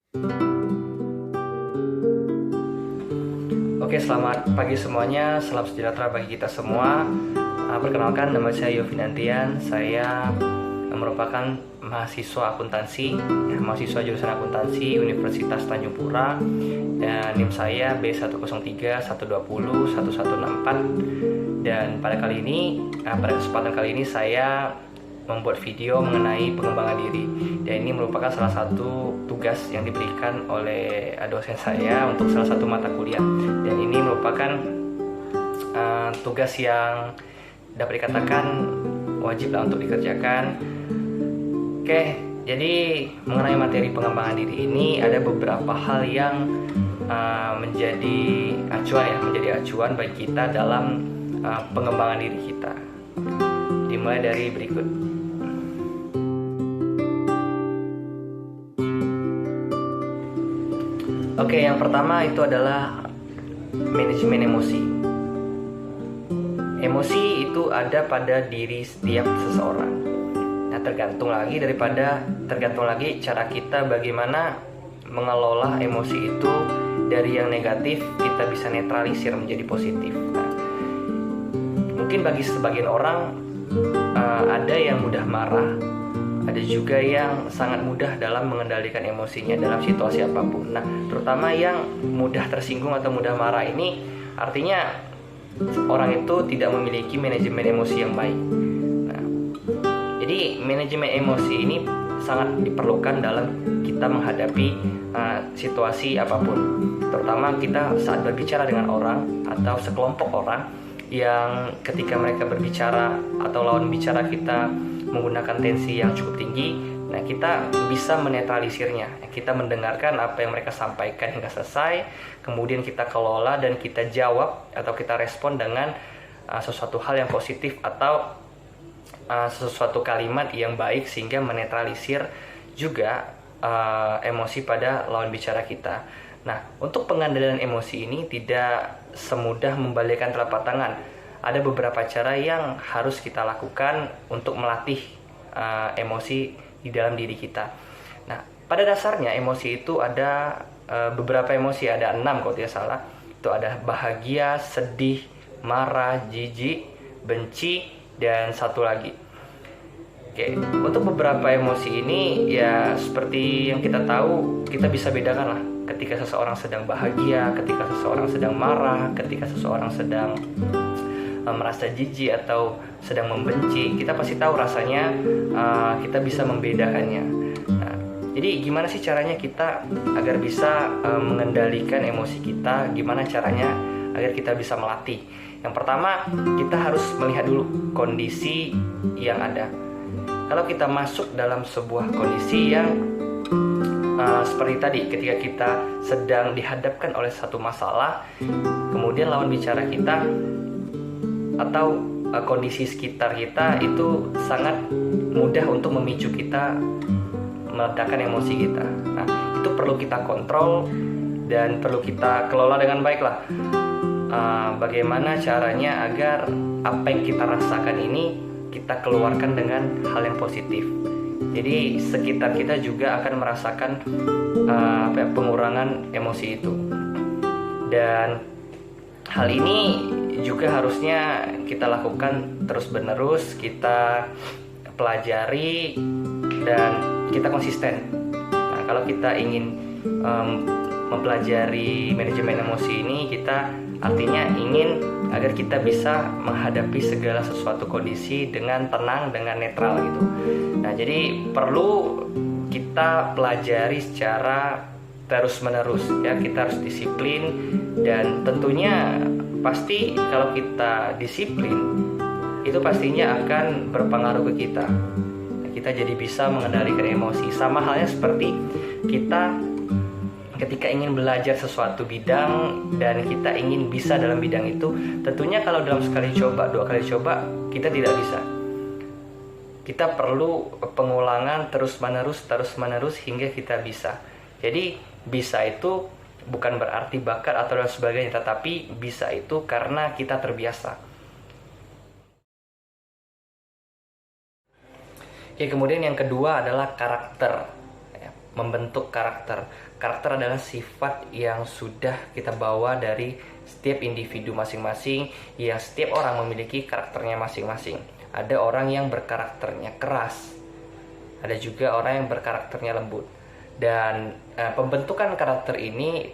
Oke, selamat pagi semuanya, salam sejahtera bagi kita semua. Perkenalkan, nama saya Yofinantian. Saya merupakan mahasiswa akuntansi, mahasiswa jurusan akuntansi Universitas Tanjung Pura. NIM saya B103-120-1164. Dan pada kesempatan kali ini saya membuat video mengenai pengembangan diri, dan ini merupakan salah satu tugas yang diberikan oleh dosen saya untuk salah satu mata kuliah, dan ini merupakan tugas yang dapat dikatakan wajib lah untuk dikerjakan. Oke, jadi mengenai materi pengembangan diri ini ada beberapa hal yang menjadi acuan bagi kita dalam pengembangan diri kita. Dimulai dari berikut. Oke, yang pertama itu adalah manajemen emosi. Emosi itu ada pada diri setiap seseorang. Nah, tergantung lagi cara kita bagaimana mengelola emosi itu. Dari yang negatif kita bisa netralisir menjadi positif. Nah, mungkin bagi sebagian orang ada yang mudah marah, ada juga yang sangat mudah dalam mengendalikan emosinya dalam situasi apapun. Nah, terutama yang mudah tersinggung atau mudah marah ini artinya orang itu tidak memiliki manajemen emosi yang baik. Nah, jadi manajemen emosi ini sangat diperlukan dalam kita menghadapi situasi apapun. Terutama kita saat berbicara dengan orang atau sekelompok orang yang ketika mereka berbicara atau lawan bicara kita menggunakan tensi yang cukup tinggi, nah kita bisa menetralisirnya. Kita mendengarkan apa yang mereka sampaikan hingga selesai, kemudian kita kelola dan kita jawab atau kita respon dengan sesuatu hal yang positif atau sesuatu kalimat yang baik sehingga menetralisir juga emosi pada lawan bicara kita. Nah, untuk pengendalian emosi ini tidak semudah membalikkan telapak tangan. Ada beberapa cara yang harus kita lakukan untuk melatih emosi di dalam diri kita. Nah, pada dasarnya emosi itu ada beberapa emosi, ada 6 kalau tidak salah. Itu ada bahagia, sedih, marah, jijik, benci, dan satu lagi. Oke, untuk beberapa emosi ini ya seperti yang kita tahu, kita bisa bedakan lah. Ketika seseorang sedang bahagia, ketika seseorang sedang marah, ketika seseorang sedang merasa jijik atau sedang membenci, kita pasti tahu rasanya, kita bisa membedakannya. Nah, jadi gimana sih caranya kita agar bisa mengendalikan emosi kita? Gimana caranya agar kita bisa melatih? Yang pertama, kita harus melihat dulu kondisi yang ada. Kalau kita masuk dalam sebuah kondisi yang seperti tadi, ketika kita sedang dihadapkan oleh satu masalah, kemudian lawan bicara kita atau kondisi sekitar kita itu sangat mudah untuk memicu kita meledakkan emosi kita. Nah, itu perlu kita kontrol dan perlu kita kelola dengan baik lah. Bagaimana caranya agar apa yang kita rasakan ini kita keluarkan dengan hal yang positif. Jadi sekitar kita juga akan merasakan pengurangan emosi itu. Dan hal ini juga harusnya kita lakukan terus-menerus, kita pelajari dan kita konsisten. Nah, kalau kita ingin mempelajari manajemen emosi ini, kita artinya ingin agar kita bisa menghadapi segala sesuatu kondisi dengan tenang, dengan netral gitu. Nah, jadi perlu kita pelajari secara terus-menerus ya. Kita harus disiplin, dan tentunya pasti kalau kita disiplin itu pastinya akan berpengaruh ke kita. Nah, kita jadi bisa mengendalikan emosi. Sama halnya seperti kita ketika ingin belajar sesuatu bidang dan kita ingin bisa dalam bidang itu, tentunya kalau dalam sekali coba, 2 kali coba, kita tidak bisa. Kita perlu pengulangan terus-menerus hingga kita bisa. Jadi bisa itu bukan berarti bakat atau dan sebagainya, tetapi bisa itu karena kita terbiasa. Oke, kemudian yang kedua adalah karakter. membentuk karakter. Karakter adalah sifat yang sudah kita bawa dari setiap individu masing-masing, yang setiap orang memiliki karakternya masing-masing. Ada orang yang berkarakternya keras, ada juga orang yang berkarakternya lembut. Dan pembentukan karakter ini,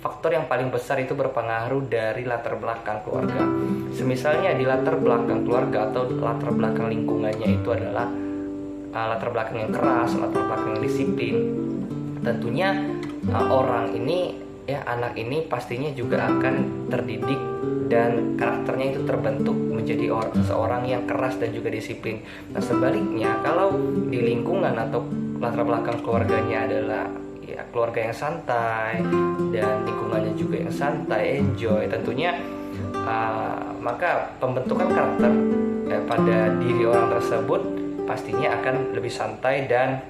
faktor yang paling besar itu berpengaruh dari latar belakang keluarga. Semisalnya di latar belakang keluarga atau latar belakang lingkungannya itu adalah latar belakang yang keras, latar belakang yang disiplin, tentunya orang ini, ya anak ini pastinya juga akan terdidik dan karakternya itu terbentuk menjadi seseorang yang keras dan juga disiplin. Nah sebaliknya, kalau di lingkungan atau latar belakang keluarganya adalah ya keluarga yang santai dan lingkungannya juga yang santai, enjoy, tentunya maka pembentukan karakter pada diri orang tersebut pastinya akan lebih santai dan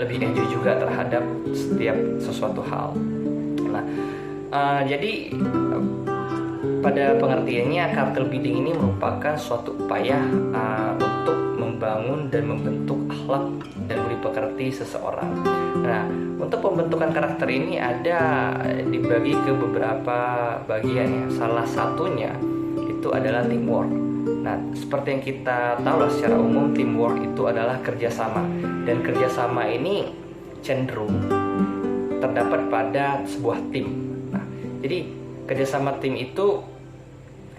lebih enjoy juga terhadap setiap sesuatu hal. Nah, jadi pada pengertiannya, karakter building ini merupakan suatu upaya untuk membangun dan membentuk akhlak dan budi pekerti seseorang. Nah, untuk pembentukan karakter ini ada dibagi ke beberapa bagian ya. Salah satunya itu adalah teamwork. Nah, seperti yang kita tahu lah secara umum, teamwork itu adalah kerjasama. Dan kerjasama ini cenderung terdapat pada sebuah tim. Nah, jadi kerjasama tim itu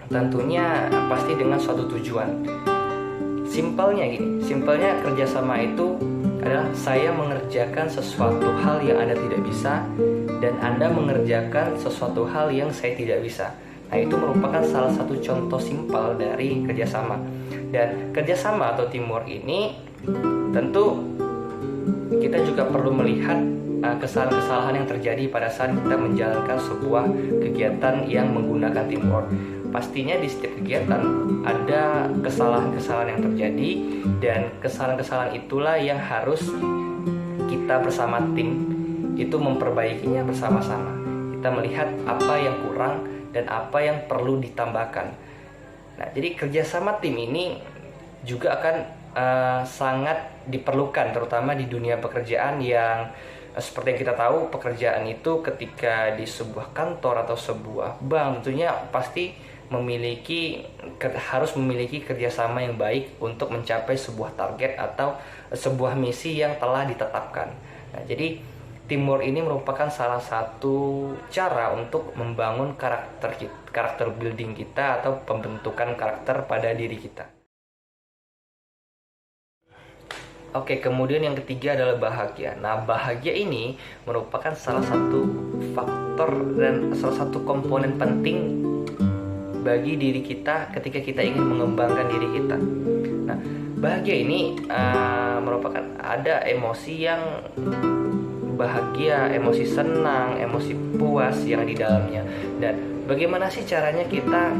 tentunya pasti dengan suatu tujuan. Simpelnya gini, simpelnya kerjasama itu adalah saya mengerjakan sesuatu hal yang Anda tidak bisa dan Anda mengerjakan sesuatu hal yang saya tidak bisa. Nah, itu merupakan salah satu contoh simpel dari kerjasama. Dan kerjasama atau teamwork ini tentu kita juga perlu melihat kesalahan-kesalahan yang terjadi pada saat kita menjalankan sebuah kegiatan yang menggunakan teamwork. Pastinya di setiap kegiatan ada kesalahan-kesalahan yang terjadi, dan kesalahan-kesalahan itulah yang harus kita bersama tim itu memperbaikinya bersama-sama. Kita melihat apa yang kurang dan apa yang perlu ditambahkan. Nah, jadi kerjasama tim ini juga akan sangat diperlukan, terutama di dunia pekerjaan yang seperti yang kita tahu, pekerjaan itu ketika di sebuah kantor atau sebuah bank tentunya pasti harus memiliki kerjasama yang baik untuk mencapai sebuah target atau sebuah misi yang telah ditetapkan. Nah, jadi teamwork ini merupakan salah satu cara untuk membangun karakter building kita atau pembentukan karakter pada diri kita. Oke, kemudian yang ketiga adalah bahagia. Nah, bahagia ini merupakan salah satu faktor dan salah satu komponen penting bagi diri kita ketika kita ingin mengembangkan diri kita. Nah, bahagia ini merupakan ada emosi yang bahagia, emosi senang, emosi puas yang di dalamnya. Dan bagaimana sih caranya kita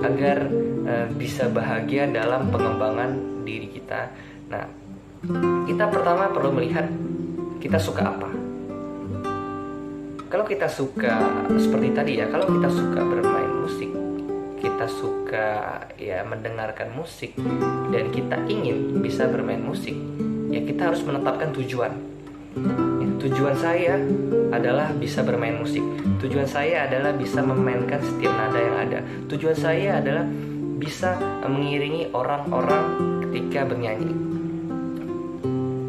agar bisa bahagia dalam pengembangan diri kita? Nah, kita pertama perlu melihat kita suka apa. Kalau kita suka seperti tadi ya, kalau kita suka bermain musik, kita suka ya mendengarkan musik, dan kita ingin bisa bermain musik, ya kita harus menetapkan tujuan. Ya, tujuan saya adalah bisa bermain musik. Tujuan saya adalah bisa memainkan setiap nada yang ada. Tujuan saya adalah bisa mengiringi orang-orang ketika bernyanyi.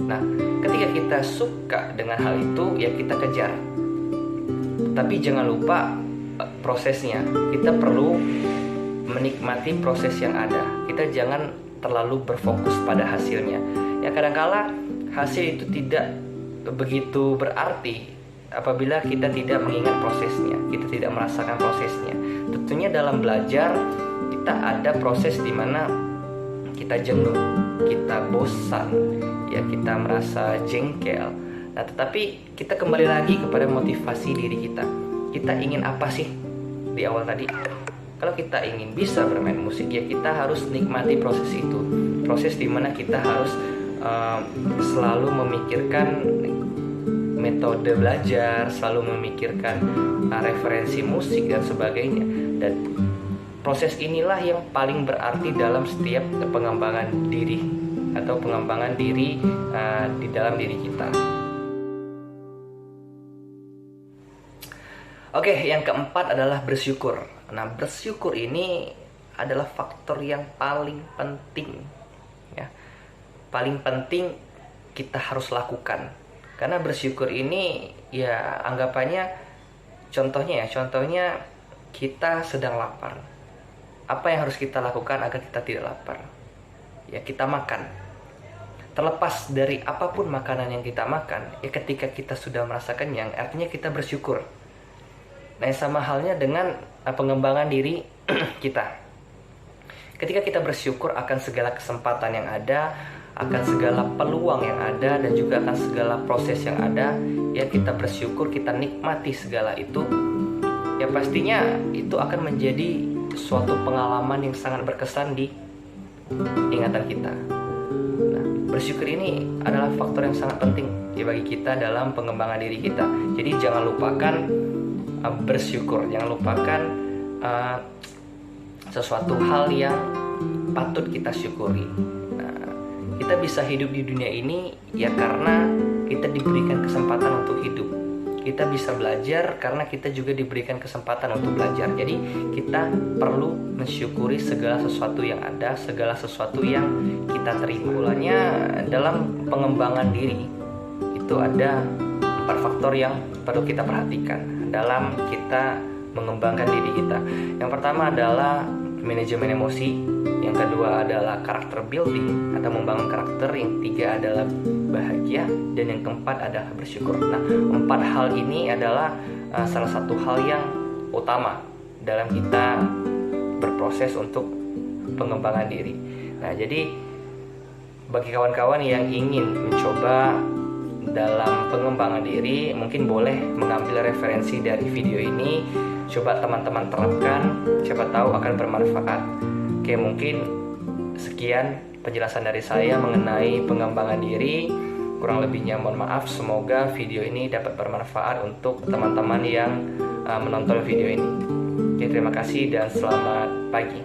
Nah, ketika kita suka dengan hal itu, ya kita kejar. Tapi jangan lupa prosesnya. Kita perlu menikmati proses yang ada. Kita jangan terlalu berfokus pada hasilnya. Ya kadangkala hasil itu tidak begitu berarti apabila kita tidak mengingat prosesnya, kita tidak merasakan prosesnya. Tentunya dalam belajar kita ada proses di mana kita jenuh, kita bosan, ya kita merasa jengkel. Nah, tetapi kita kembali lagi kepada motivasi diri kita. Kita ingin apa sih di awal tadi? Kalau kita ingin bisa bermain musik, ya kita harus nikmati proses itu. Proses di mana kita harus selalu memikirkan metode belajar, selalu memikirkan referensi musik dan sebagainya. Dan proses inilah yang paling berarti dalam setiap pengembangan diri atau pengembangan diri di dalam diri kita. Oke, yang keempat adalah bersyukur. Nah, bersyukur ini adalah faktor yang paling penting, ya. Paling penting kita harus lakukan. Karena bersyukur ini ya anggapannya contohnya kita sedang lapar. Apa yang harus kita lakukan agar kita tidak lapar? Ya, kita makan. Terlepas dari apapun makanan yang kita makan, ya ketika kita sudah merasa kenyang, artinya kita bersyukur. Nah, sama halnya dengan pengembangan diri kita. Ketika kita bersyukur akan segala kesempatan yang ada, akan segala peluang yang ada, dan juga akan segala proses yang ada, ya kita bersyukur, kita nikmati segala itu, ya pastinya itu akan menjadi suatu pengalaman yang sangat berkesan di ingatan kita. Nah, bersyukur ini adalah faktor yang sangat penting ya bagi kita dalam pengembangan diri kita. Jadi jangan lupakan bersyukur, jangan lupakan sesuatu hal yang patut kita syukuri. Nah, kita bisa hidup di dunia ini ya karena kita diberikan kesempatan untuk hidup. Kita bisa belajar karena kita juga diberikan kesempatan untuk belajar. Jadi kita perlu mensyukuri segala sesuatu yang ada, segala sesuatu yang kita terima. Mulanya dalam pengembangan diri itu ada 4 faktor yang perlu kita perhatikan dalam kita mengembangkan diri kita. Yang pertama adalah manajemen emosi, yang kedua adalah karakter building atau membangun karakter, yang ketiga adalah bahagia, dan yang keempat adalah bersyukur. Nah, 4 hal ini adalah salah satu hal yang utama dalam kita berproses untuk pengembangan diri. Nah, jadi bagi kawan-kawan yang ingin mencoba dalam pengembangan diri, mungkin boleh mengambil referensi dari video ini, coba teman-teman terapkan, siapa tahu akan bermanfaat. Oke, mungkin sekian penjelasan dari saya mengenai pengembangan diri. Kurang lebihnya mohon maaf. Semoga video ini dapat bermanfaat untuk teman-teman yang menonton video ini. Oke, terima kasih dan selamat pagi.